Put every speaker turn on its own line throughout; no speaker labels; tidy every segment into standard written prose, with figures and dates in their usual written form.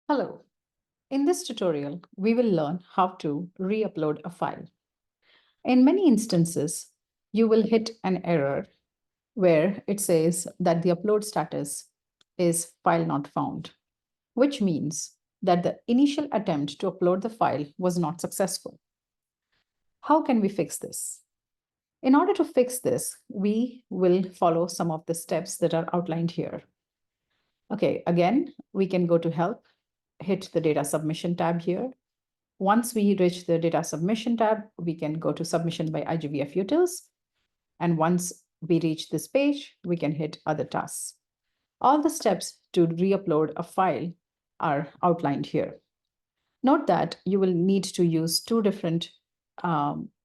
Hello. In this tutorial, we will learn how to re-upload a file. In many instances, you will hit an error where it says that the upload status is file not found, which means that the initial attempt to upload the file was not successful. How can we fix this? In order to fix this, we will follow some of the steps that are outlined here. Okay, again, we can go to Help, hit the Data Submission tab here. Once we reach the Data Submission tab, we can go to Submission by IGVF utils. And once we reach this page, we can hit Other Tasks. All the steps to re-upload a file are outlined here. Note that you will need to use two different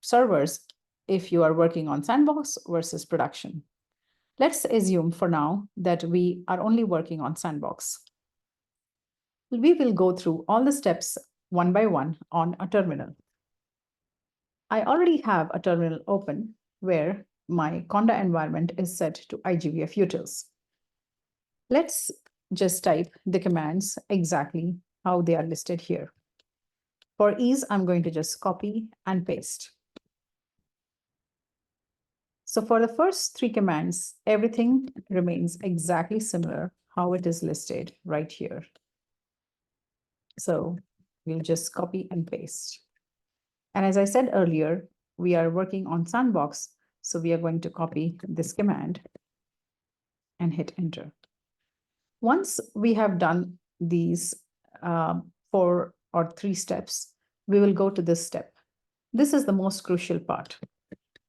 servers if you are working on Sandbox versus production. Let's assume for now that we are only working on Sandbox. We will go through all the steps one by one on a terminal. I already have a terminal open where my Conda environment is set to IGVF utils. Let's just type the commands exactly how they are listed here. For ease, I'm going to just copy and paste. So for the first three commands, everything remains exactly similar how it is listed right here. So we'll just copy and paste. And as I said earlier, we are working on Sandbox, so we are going to copy this command and hit enter. Once we have done these 4 or 3 steps, we will go to this step. This is the most crucial part.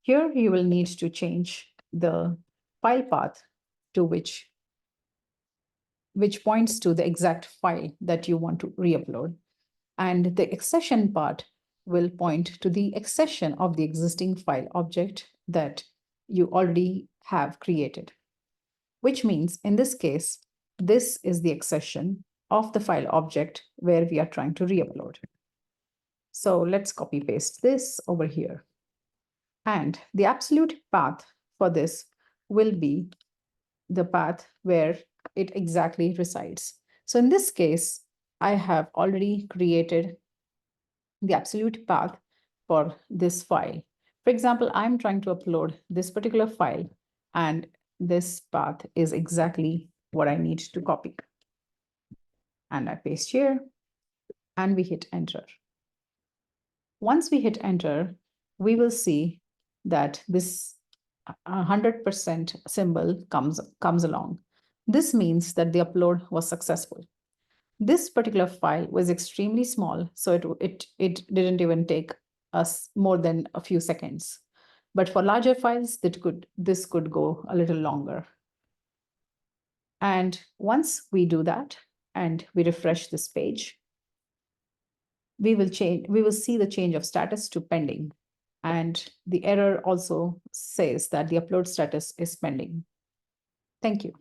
Here you will need to change the file path to which points to the exact file that you want to re-upload. And the accession part will point to the accession of the existing file object that you already have created, which means in this case, this is the accession of the file object where we are trying to re-upload. So let's copy paste this over here. And the absolute path for this will be the path where it exactly resides. So in this case, I have already created the absolute path for this file. For example, I'm trying to upload this particular file, and this path is exactly what I need to copy. And I paste here, and we hit enter. Once we hit enter, we will see that this 100% symbol comes along. This means that the upload was successful. This particular file was extremely small, so it didn't even take us more than a few seconds. But for larger files, this could go a little longer. And once we do that and we refresh this page, we will see the change of status to pending. And the error also says that the upload status is pending. Thank you.